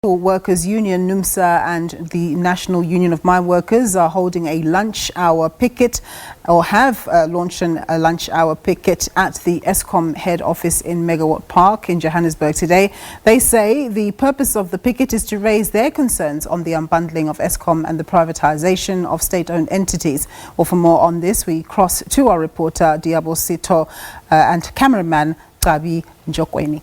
Workers Union, Numsa, and the National Union of Mineworkers are holding a lunch hour picket, or have launched a lunch hour picket at the Eskom Head office in Megawatt Park in Johannesburg today. They say the purpose of the picket is to raise their concerns on the unbundling of Eskom and the privatisation of state-owned entities. Well, for more on this, we cross to our reporter Liabo, Setho, and cameraman Gqabi, Njokweni.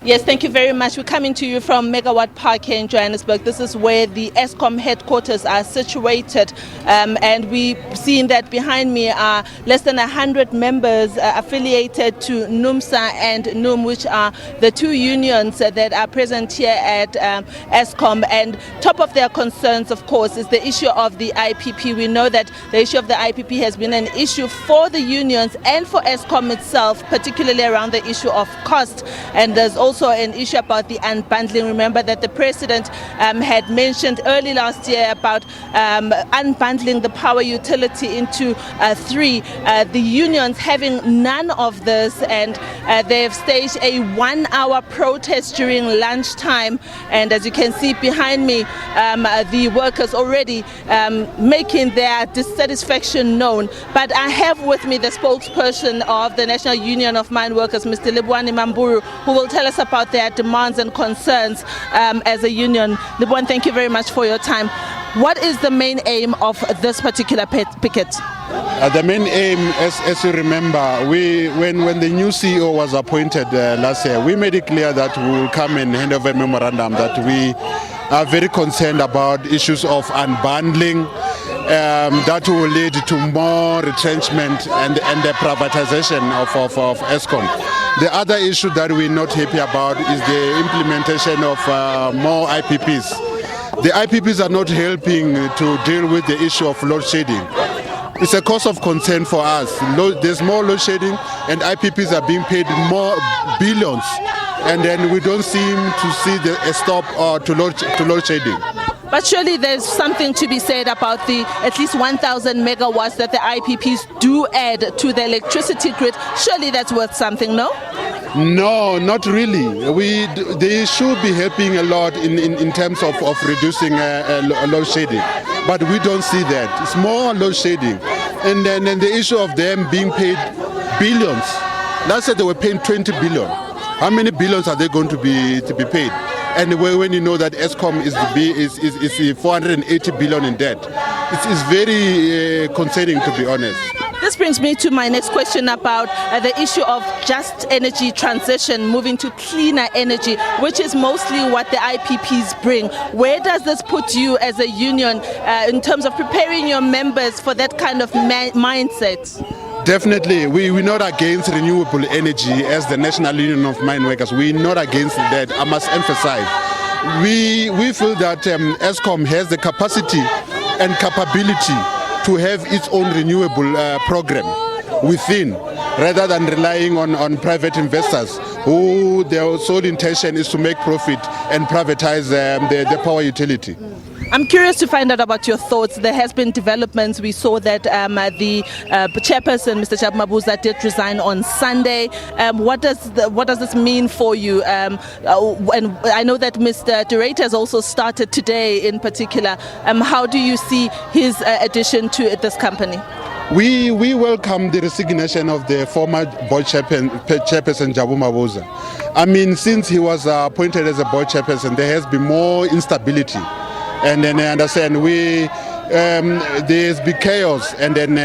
Yes, thank you very much. We're coming to you from Megawatt Park here in Johannesburg. This is where the Eskom headquarters are situated, and we've seen that behind me are less than 100 members affiliated to Numsa and NUM, which are the two unions that are present here at Eskom. And top of their concerns, of course, is the issue of the IPP. We know that the issue of the IPP has been an issue for the unions and for Eskom itself, particularly around the issue of cost. And there's also an issue about the unbundling. Remember that the president had mentioned early last year about unbundling the power utility into three. The unions having none of this, and they've staged a 1-hour protest during lunchtime. And as you can see behind me, the workers already making their dissatisfaction known. But I have with me the spokesperson of the National Union of Mineworkers, Mr. Liabo, who will tell us about their demands and concerns as a union. Liabo, thank you very much for your time. What is the main aim of this particular picket? The main aim, as you remember, when the new CEO was appointed last year, we made it clear that we will come and hand over a memorandum that we are very concerned about issues of unbundling, that will lead to more retrenchment and the privatization of Eskom. The other issue that we're not happy about is the implementation of more IPPs. The IPPs are not helping to deal with the issue of load shedding. It's a cause of concern for us. There's more load shedding and IPPs are being paid more billions, and then we don't seem to see a stop to load shedding. But surely there's something to be said about the at least 1,000 megawatts that the IPPs do add to the electricity grid. Surely that's worth something, no? No, not really. They should be helping a lot in terms of reducing load shedding. But we don't see that. It's more load shedding. And then the issue of them being paid billions. Last year they were paying 20 billion. How many billions are they going to be paid? And when you know that Eskom is 480 billion in debt, it's very concerning, to be honest. This brings me to my next question about the issue of just energy transition, moving to cleaner energy, which is mostly what the IPPs bring. Where does this put you as a union in terms of preparing your members for that kind of mindset? Definitely, we're not against renewable energy as the National Union of Mineworkers. We're not against that, I must emphasize. We feel that Eskom has the capacity and capability to have its own renewable program within, rather than relying on private investors who their sole intention is to make profit and privatize the power utility. I'm curious to find out about your thoughts. There has been developments. We saw that the chairperson, Mr. Gqabi, did resign on Sunday. What does this mean for you? And I know that Mr. Director has also started today in particular. How do you see his addition to this company? We welcome the resignation of the former board chairperson Gqabi. I mean, since he was appointed as a board chairperson, there has been more instability. And then I understand there's been chaos, and then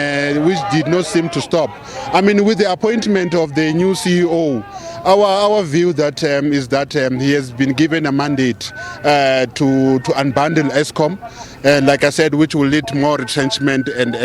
which did not seem to stop. I mean, with the appointment of the new CEO, our view that is that he has been given a mandate to unbundle Eskom, like I said, which will lead to more retrenchment and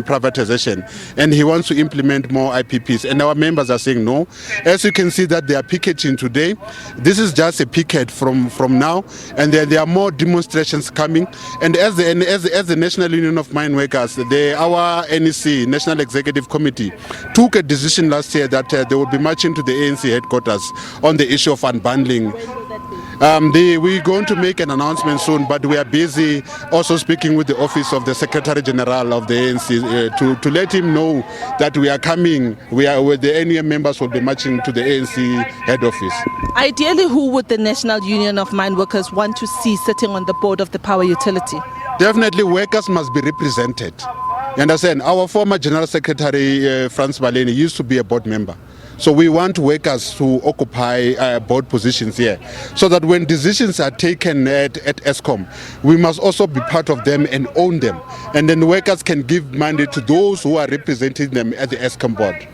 privatization. And he wants to implement more IPPs. And our members are saying no. As you can see that they are picketing today. This is just a picket from now, and there are more demonstrations coming. And as the National Union of Mineworkers, our NEC, National Executive Committee, took a decision last year that they would be marching to the ANC headquarters on the issue of unbundling. We're going to make an announcement soon, but we are busy also speaking with the Office of the Secretary General of the ANC to let him know that we are coming. With the NUM members will be marching to the ANC head office. Ideally, who would the National Union of Mine Workers want to see sitting on the board of the power utility? Definitely, workers must be represented. You understand? Our former General Secretary, Franz Maleni, used to be a board member. So we want workers to occupy board positions here, so that when decisions are taken at Eskom, we must also be part of them and own them. And then workers can give mandate to those who are representing them at the Eskom board.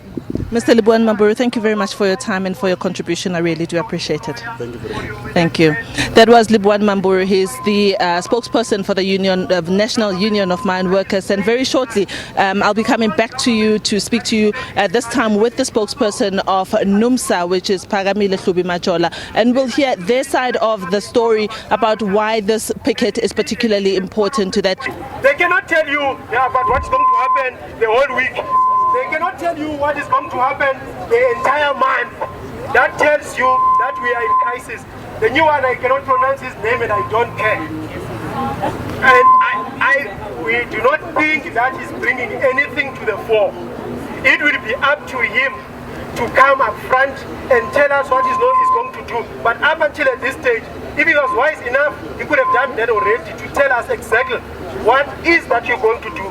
Mr. Liabo Mamburu, thank you very much for your time and for your contribution. I really do appreciate it. Thank you very much. Thank you. That was Liabo Mamburu. He's the spokesperson for the National Union of Mine Workers. And very shortly, I'll be coming back to you to speak to you this time with the spokesperson of Numsa, which is Gqabi Majola. And we'll hear their side of the story about why this picket is particularly important to that. They cannot tell you about what's going to happen the whole week. They cannot tell you what is going to happen the entire month. That tells you that we are in crisis. The new one, I cannot pronounce his name and I don't care. And we do not think that is bringing anything to the fore. It will be up to him to come up front and tell us what he's going to do. But up until at this stage, if he was wise enough, he could have done that already to tell us exactly what is that you're going to do.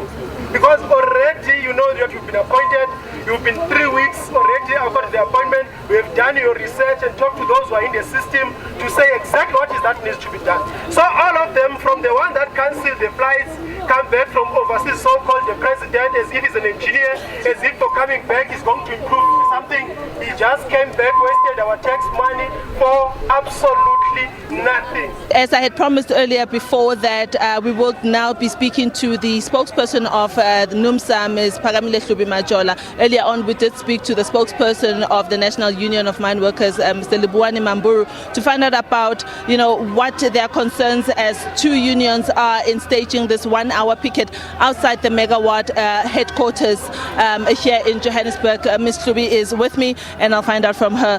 Because already you know that you've been appointed, you've been 3 weeks already after the appointment, we have done your research and talked to those who are in the system to say exactly what is that needs to be done. So all of them, from the one that cancelled the flights, come back from overseas, so-called the president, as if he's an engineer, as if for coming back he's going to improve something. He just came back, wasted our tax money for absolutely nothing. As I had promised earlier before that we will now be speaking to the spokesperson of the Numsa, Ms. Gqabi Majola. Earlier on we did speak to the spokesperson of the National Union of Mine Workers, Mr. Liabo Mamburu, to find out about what their concerns as two unions are in staging this 1 hour picket outside the Megawatt headquarters here in Johannesburg. Ms. Gqabi is with me and I'll find out from her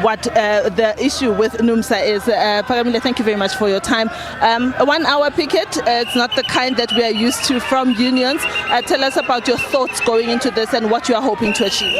what the issue with Numsa is. Gqabi, thank you very much for your time. A 1 hour picket, it's not the kind that we are used to from unions. Tell us about your thoughts going into this and what you are hoping to achieve.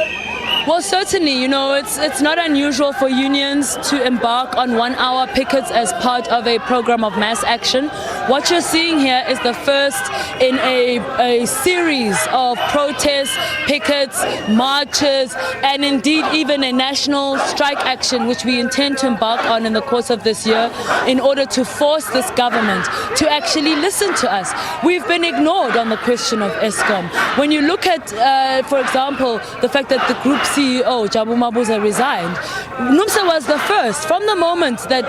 Well, certainly, it's not unusual for unions to embark on 1 hour pickets as part of a program of mass action. What you're seeing here is the first in a series of protests, pickets, marches, and indeed even a national strike action, which we intend to embark on in the course of this year in order to force this government to actually listen to us. We've been ignored on the question of Eskom. When you look at, for example, the fact that the group CEO, Gqabi, resigned, Numsa was the first, from the moment that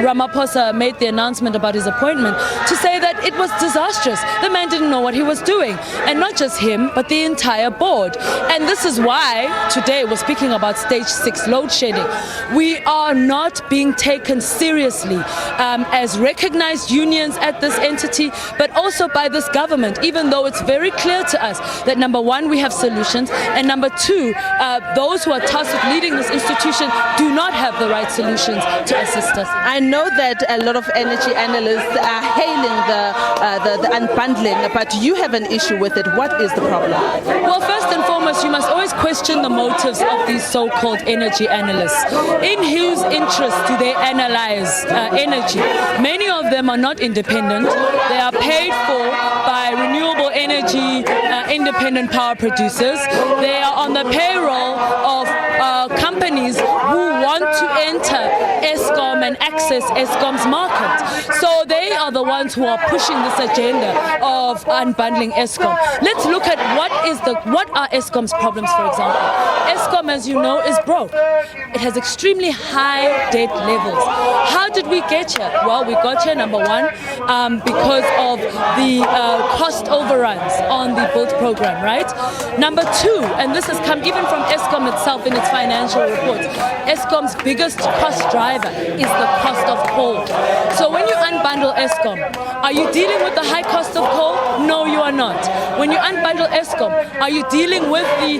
Ramaphosa made the announcement about his appointment, to say that it was disastrous. The man didn't know what he was doing. And not just him, but the entire board. And this is why today we're speaking about stage 6 load shedding. We are not being taken seriously as recognized unions at this entity, but also by this government, even though it's very clear to us that number one, we have solutions, and number two, those who are tasked with leading this institution do not have the right solutions to assist us. I know that a lot of energy analysts are hailing the unbundling, but you have an issue with it. What is the problem? Well, first and foremost, you must always question the motives of these so-called energy analysts. In whose interest do they analyze energy? Many of them are not independent. They are paid for by renewable energy independent power producers. They are on the payroll of companies who want to enter Eskom and access Eskom's market. So they are the ones who are pushing this agenda of unbundling Eskom. Let's look at what are Eskom's problems, for example. Eskom, as you know, is broke. It has extremely high debt levels. How did we get here? Well, we got here, number one, because of the cost overruns on the build program, right? Number two, and this has come even from Eskom itself in its financial reports, Eskom's biggest cost driver is the cost of coal. So when you unbundle Eskom, are you dealing with the high cost of coal? No, you are not. When you unbundle Eskom, are you dealing with the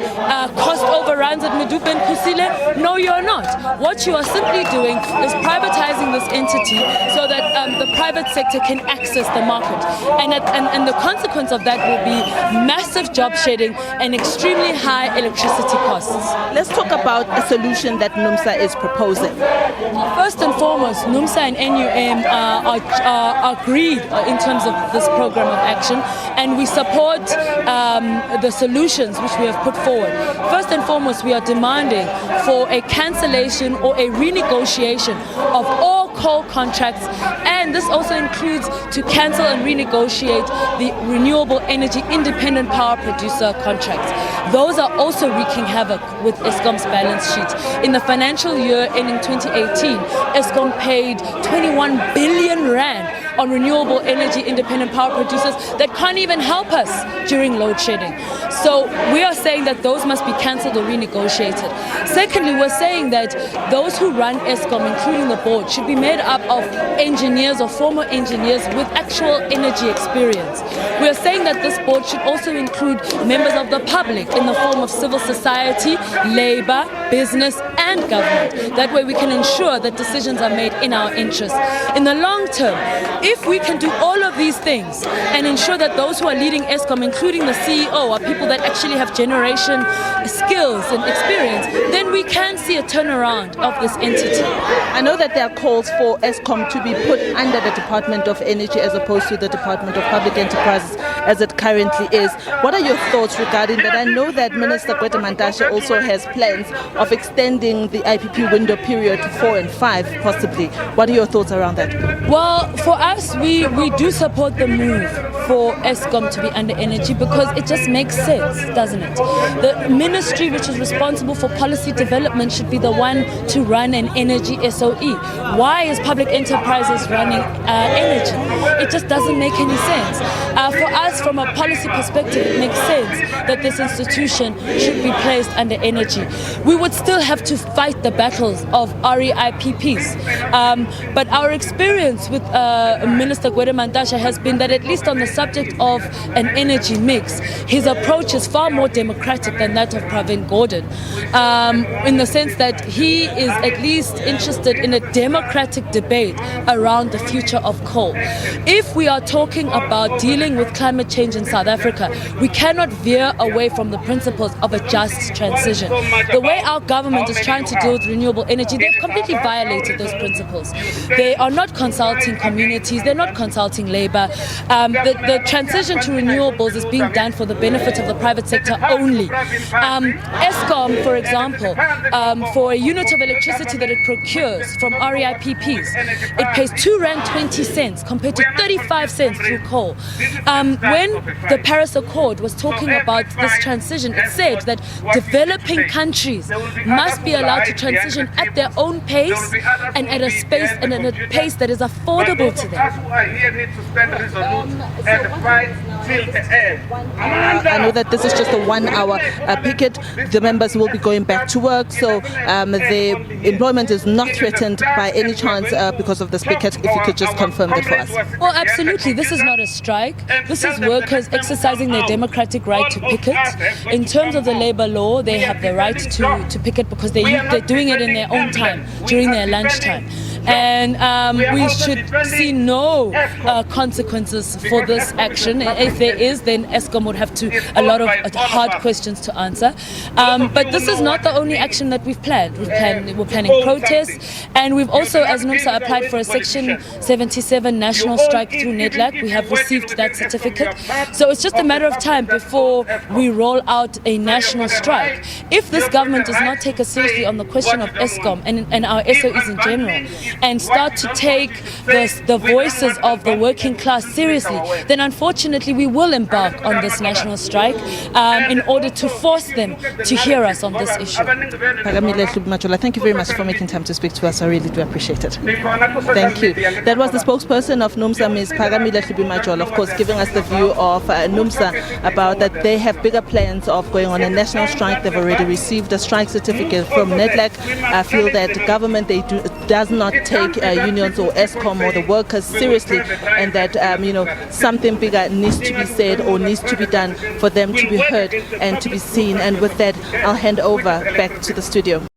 cost overruns at Medupe and Kusile? No, you are not. What you are simply doing is privatizing this entity so that the private sector can access the market. And the consequence of that will be massive job shedding and extremely high electricity costs. Let's talk about a solution that Numsa is proposing. First and foremost, Numsa and NUM are agreed in terms of this program of action, and we support the solutions which we have put forward. First and foremost, we are demanding for a cancellation or a renegotiation of all coal contracts, and this also includes to cancel and renegotiate the renewable energy independent power producer contracts. Those are also wreaking havoc with Eskom's balance sheet. In the financial year ending 2018, Eskom paid 21 billion rand on renewable energy independent power producers that can't even help us during load shedding. So we are saying that those must be cancelled or renegotiated. Secondly, we're saying that those who run Eskom, including the board, should be made up of engineers or former engineers with actual energy experience. We are saying that this board should also include members of the public in the form of civil society, labor, business and government. That way we can ensure that decisions are made in our interest. In the long term, if we can do all of these things and ensure that those who are leading Eskom, including the CEO, are people that actually have generation skills and experience, then we can see a turnaround of this entity. I know that there are calls for Eskom to be put under the Department of Energy as opposed to the Department of Public Enterprises as it currently is. What are your thoughts regarding that? I know that Minister Gqabi also has plans of extending the IPP window period to 4 and 5 possibly. What are your thoughts around that? Well, for us, we do support the move for Eskom to be under energy because it just makes sense, doesn't it? The ministry which is responsible for policy development should be the one to run an energy SOE. Why is public enterprises running energy? It just doesn't make any sense. For us, from a policy perspective, it makes sense that this institution should be placed under energy. We would still have to fight the battles of REIPPs. But our experience with Minister Gqabi has been that at least on the subject of an energy mix, his approach is far more democratic than that of Pravin Gordhan, in the sense that he is at least interested in a democratic debate around the future of coal. If we are talking about dealing with climate change in South Africa, we cannot veer away from the principles of a just transition. The way our government is trying to deal with renewable energy, they've completely violated those principles. They are not consulting communities, they're not consulting labor. The transition to renewables is being done for the benefit of the private sector only. Eskom, for example, for a unit of electricity that it procures from REIPPs, it pays R2.20 compared to 35 cents through coal. When the Paris Accord was talking about this transition, it said that developing countries must be allowed to transition at their own pace and at a space and at a pace that is affordable to them. I know that this is just a 1 hour picket. The members will be going back to work, so their employment is not threatened by any chance because of this picket. If you could just confirm that for us. Well, absolutely. This is not a strike. This is workers exercising their democratic right to picket. In terms of the labor law, they have the right to picket because they're doing it in their own time, during their lunchtime. And we should see no consequences for this action. If there is, then Eskom would have a lot of hard questions to answer. But this is not the only action that we've planned. We're planning protests, and we've also, as Numsa, applied for a Section 77 national strike through NEDLAC. We have received that certificate. So it's just a matter of time before we roll out a national strike. If this government does not take us seriously on the question of Eskom and our SOEs in general, and start to take the voices of the working class seriously, then unfortunately we will embark on this national strike in order to force them to hear us on this issue. Thank you very much for making time to speak to us. I really do appreciate it. Thank you. That was the spokesperson of Numsa, Ms. Phakamile Hlubi-Majola, of course, giving us the view of Numsa about that they have bigger plans of going on a national strike. They've already received a strike certificate from NEDLAC. I feel that the government does not take unions or Eskom or the workers seriously, and that something bigger needs to be said or needs to be done for them to be heard and to be seen. And with that, I'll hand over back to the studio.